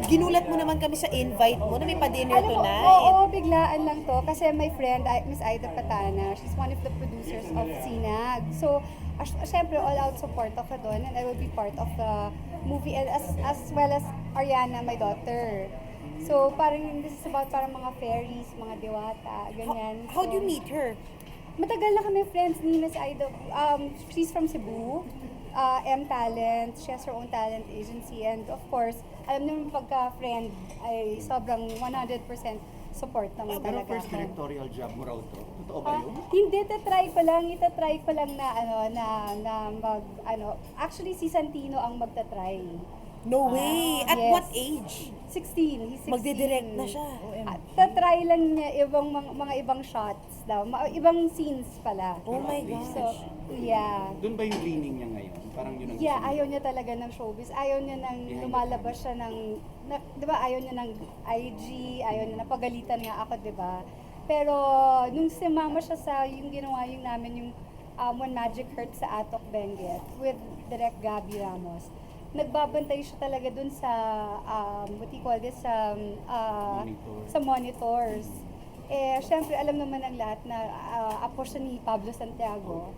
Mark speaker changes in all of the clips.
Speaker 1: Ginulat mo naman kami sa invite mo na may pa-dinner
Speaker 2: Alam mo,
Speaker 1: tonight.
Speaker 2: oo, biglaan lang to. Kasi my friend, Miss Aida Patana, she's one of the producers of Sinag. So, syempre, all-out support ako doon and I will be part of the movie and as well as Ariana, my daughter. So, parang this is about parang mga fairies, mga diwata, ganyan.
Speaker 1: How do
Speaker 2: So,
Speaker 1: you meet her?
Speaker 2: matagal na kami friends ni Miss Aida. She's from Cebu. M Talent, she has her own talent agency, and of course, alam niyo pagka-friend ay sobrang 100% support naman
Speaker 3: Pero
Speaker 2: talaga
Speaker 3: first
Speaker 2: ako.
Speaker 3: directorial job mo raw to? Totoo ba yun?
Speaker 2: Hindi, itatry ko lang na mag actually si Santino ang magta-try.
Speaker 1: No way. At
Speaker 2: yes.
Speaker 1: what age?
Speaker 2: 16, he's 16.
Speaker 1: Magdidirect na siya.
Speaker 2: Tatry lang niya mga ibang shots daw, ibang scenes pala.
Speaker 1: Oh my gosh.
Speaker 2: So, yeah.
Speaker 3: Doon ba yung leaning niya ngayon? Parang yun ang
Speaker 2: Yeah,
Speaker 3: gusto niya.
Speaker 2: ayaw niya talaga ng showbiz. Ayaw niya nang lumalabas siya di ba, ayaw niya ng IG, ayaw niya na pagalitan nga ako, di ba? Pero, nung sumama siya sa yung ginawa yung namin, yung When Magic Hurts sa Atok Benguet with Direct Gabby Ramos, nagbabantay siya talaga dun sa, what do you call this,
Speaker 3: Monitor.
Speaker 2: sa monitors. Eh, syempre, alam naman ng lahat na apo siya ni Pablo Santiago,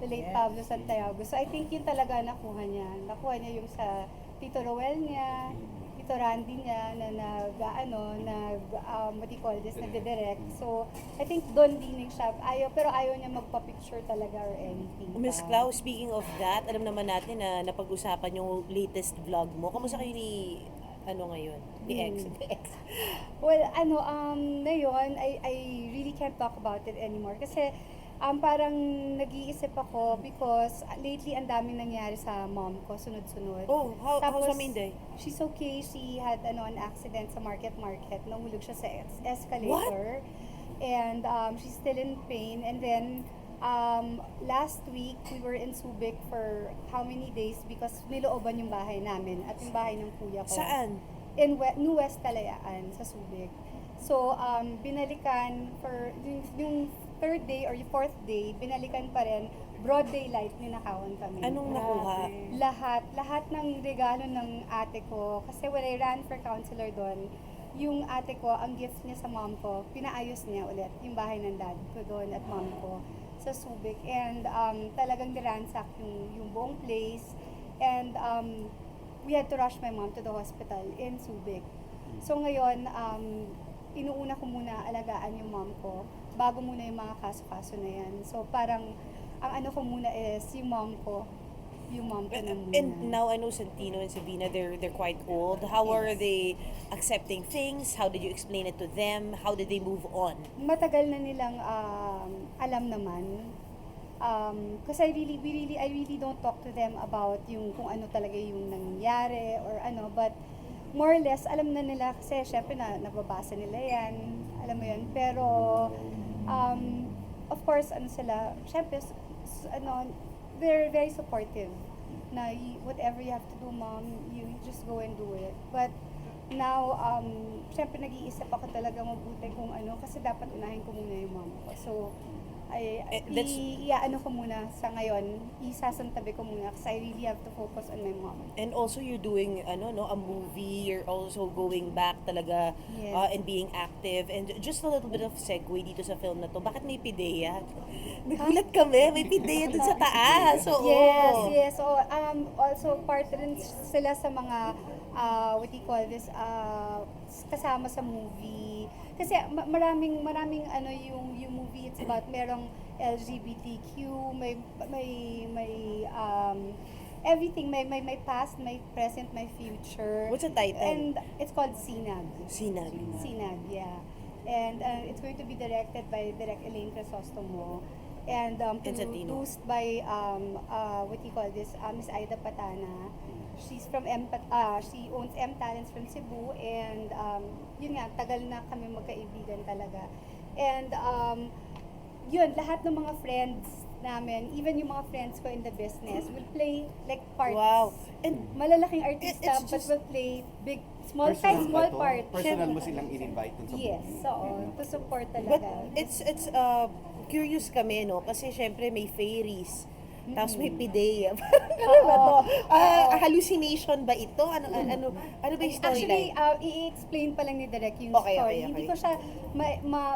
Speaker 2: the late Pablo Santiago. So, I think yun talaga nakuha niya. Nakuha niya yung sa Tito Roel niya, Tito Randy niya, na what do you call this, nagdidirect. So, I think doon dinig siya. Pero ayaw niya magpa-picture talaga or anything.
Speaker 1: Miss Clau, speaking of that, alam naman natin na napag-usapan yung latest vlog mo. Kamusta kayo ni, ngayon? Ni X?
Speaker 2: Well, ngayon, I really can't talk about it anymore. Kasi, parang nag-iisip ako because lately ang daming nangyari sa mom ko, sunod-sunod.
Speaker 1: Oh, how's sa Minday?
Speaker 2: She's okay. She had an accident sa market. Nahulog siya sa escalator. And she's still in pain. And then, last week, we were in Subic for how many days because nilooban yung bahay namin at yung bahay ng kuya ko.
Speaker 1: Saan?
Speaker 2: In New West Kalayaan, sa Subic. So, binalikan for yung third day or yung fourth day, binalikan pa rin, broad daylight, ninakawan kami.
Speaker 1: Anong nakuha?
Speaker 2: Lahat ng regalo ng ate ko, kasi when I ran for counselor doon, yung ate ko, ang gift niya sa mom ko, pinaayos niya ulit yung bahay ng dad ko doon at mom ko sa Subic. And talagang niransak yung buong place. And we had to rush my mom to the hospital in Subic. So ngayon, inuuna ko muna alagaan yung mom ko bago muna yung mga kaso-kaso na yan. So parang, ang ano ko muna is yung mom ko na muna.
Speaker 1: And now I know Santino and Sabina, they're quite old. How are they accepting things? How did you explain it to them? How did they move on?
Speaker 2: Matagal na nilang alam naman. Kasi I really don't talk to them about yung kung ano talaga yung nangyari or ano, but more or less alam na nila kasi syempre nababasa nila yan, alam mo yun. Pero of course sila, syempre they're very supportive na whatever you have to do, mom, you just go and do it. But now, syempre nag-iisip ako talaga mabuti kung kasi dapat unahin ko muna yung mom ko. So, iaano ko muna sa ngayon, isasantabi ko muna kasi I really have to focus on my mom.
Speaker 1: And also you're doing a movie, you're also going back talaga
Speaker 2: Yes.
Speaker 1: and being active. And just a little bit of segue dito sa film na to. Bakit may pideya? Nagulat kami, may pideya dun sa taas. Oo.
Speaker 2: Yes. So, also part rin sila sa mga what do you call this, kasama sa movie. Kasi maraming yung movie, it's about merong LGBTQ, may everything, may past, may present, may future.
Speaker 1: What's the title?
Speaker 2: And it's called Sinag.
Speaker 1: Sinag.
Speaker 2: Sinag, yeah. And it's going to be directed by Direk Elaine Crisostomo. And
Speaker 1: Santino.
Speaker 2: produced by what do you call this, Miss Aida Patana. She's from she owns M Talents from Cebu, and yun nga, tagal na kami magkaibigan talaga. And yun, lahat ng mga friends namin, even yung mga friends ko in the business, will play like parts.
Speaker 1: Wow. And
Speaker 2: Malalaking artista,
Speaker 1: it's
Speaker 2: but
Speaker 1: just-
Speaker 2: will play small
Speaker 3: Personal ba to?
Speaker 2: parts.
Speaker 3: Personal mo silang in-invite dun sa
Speaker 2: Yes,
Speaker 3: movie?
Speaker 2: so to support
Speaker 1: But
Speaker 2: talaga.
Speaker 1: it's curious kami, no? Kasi syempre may fairies. Tapos may pideya. Ano ba to? Hallucination ba ito? Ano ba yung
Speaker 2: Actually,
Speaker 1: storyline?
Speaker 2: i-explain pa lang ni Direk yung
Speaker 1: Okay,
Speaker 2: story.
Speaker 1: okay.
Speaker 2: Hindi ko siya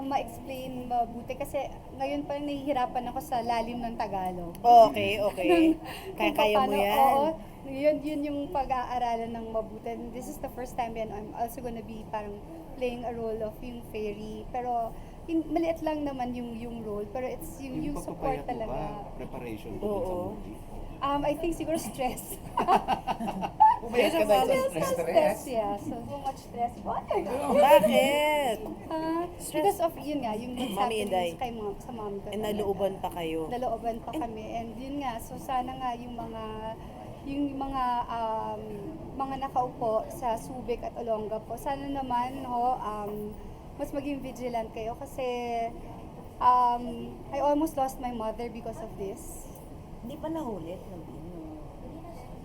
Speaker 2: ma-explain mabuti kasi ngayon pa nahihirapan ako sa lalim ng Tagalog.
Speaker 1: Okay.
Speaker 2: Kung
Speaker 1: Kaya mo
Speaker 2: paano-
Speaker 1: yan.
Speaker 2: Oo, yun yung pag-aaralan ng mabuti. And this is the first time and I'm also gonna be parang playing a role of yung fairy. Pero maliit lang naman yung role, pero it's yung support
Speaker 3: pagpapayat mo
Speaker 2: talaga.
Speaker 3: ba? Preparation ko
Speaker 1: Oo.
Speaker 3: sa movie.
Speaker 2: I think siguro stress.
Speaker 3: Umayat ka dahil sa
Speaker 2: Stress, yeah. So much stress.
Speaker 1: Bakit?
Speaker 2: Because of yun nga, yung what's
Speaker 1: Mommy and I.
Speaker 2: happening kay mom, sa mom ko.
Speaker 1: Eh, nalooban pa kayo.
Speaker 2: Nalooban pa kami. And yun nga, so sana nga yung mga nakaupo sa Subic at Olonga po, sana naman mas maging vigilant kayo kasi I almost lost my mother because of this.
Speaker 1: Hindi pa nahuli.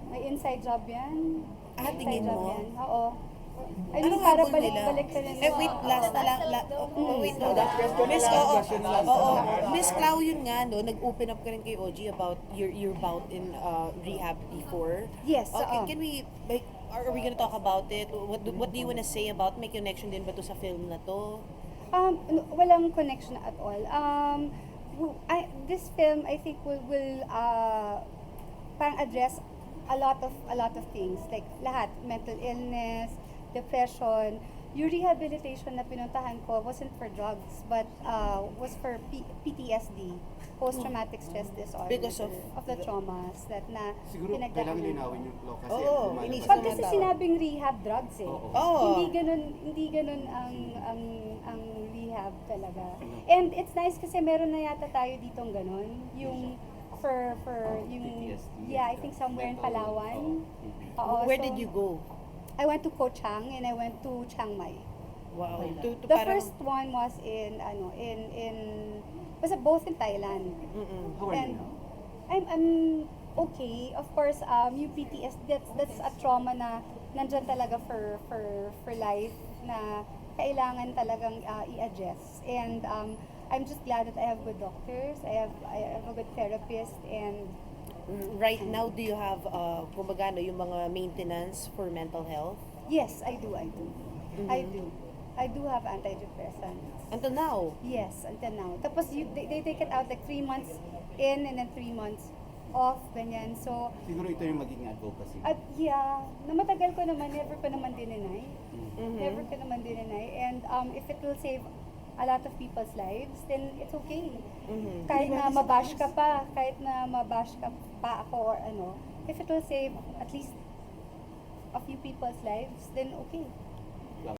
Speaker 2: May inside job yan.
Speaker 1: Tingin
Speaker 2: Inside job
Speaker 1: mo?
Speaker 2: yan. Oo. I
Speaker 1: Ano
Speaker 2: mean, para
Speaker 1: habol nila?
Speaker 2: balik ka rin.
Speaker 1: Wait, last na lang. Wait, hold on. Miss Clau, yun nga, no, nag-open up ka rin kay OG about your bout in rehab before.
Speaker 2: Yes,
Speaker 1: Okay,
Speaker 2: oo.
Speaker 1: can we, like, are we gonna talk about it? What do you wanna say about, may connection din ba to sa film na to?
Speaker 2: Walang connection at all. This film, I think, will parang address a lot of things, like lahat, mental illness, depression. Yung rehabilitation na pinuntahan ko wasn't for drugs, but was for PTSD, post-traumatic stress disorder.
Speaker 1: Because of
Speaker 2: the traumas that na
Speaker 3: Siguro kailangan
Speaker 2: pinagdaanan.
Speaker 3: linawin yung flow kasi
Speaker 1: Oo,
Speaker 3: lumalabas
Speaker 1: inisip
Speaker 2: Pag
Speaker 1: ko
Speaker 2: kasi
Speaker 1: tama.
Speaker 2: sinabing rehab drugs eh.
Speaker 3: Oo.
Speaker 1: Oo.
Speaker 2: Hindi ganun ang rehab talaga. And it's nice kasi meron na yata tayo ditong ganun. Yung for yung
Speaker 3: PTSD.
Speaker 2: yeah, I think somewhere in Palawan.
Speaker 3: Oo.
Speaker 2: Oo,
Speaker 1: Where
Speaker 2: so,
Speaker 1: did you go?
Speaker 2: I went to Koh Chang and I went to Chiang Mai.
Speaker 1: Wow. To
Speaker 2: The
Speaker 1: parang-
Speaker 2: first one was in was both in Thailand.
Speaker 1: Mm-mm.
Speaker 3: How are you
Speaker 2: And
Speaker 3: now?
Speaker 2: I'm okay. Of course, yung PTSD, that's a trauma na nandyan talaga for life na kailangan talagang i-address. And I'm just glad that I have good doctors, I have a good therapist, and
Speaker 1: Right now, do you have, kumbaga, no, yung mga maintenance for mental health?
Speaker 2: yes, I do. I do have antidepressants.
Speaker 1: Until now?
Speaker 2: Yes, until now. Tapos they take it out like 3 months in and then 3 months off, ganyan. So,
Speaker 3: Siguro ito yung magiging advocacy.
Speaker 2: at yeah, na matagal ko naman, never ko naman dinenay.
Speaker 1: Mhm.
Speaker 2: Never ko naman dinenay. And if it will save a lot of people's lives, then it's okay.
Speaker 1: Mhm.
Speaker 2: Kahit na mabash ka pa ako or ano, if it will save at least a few people's lives, then okay.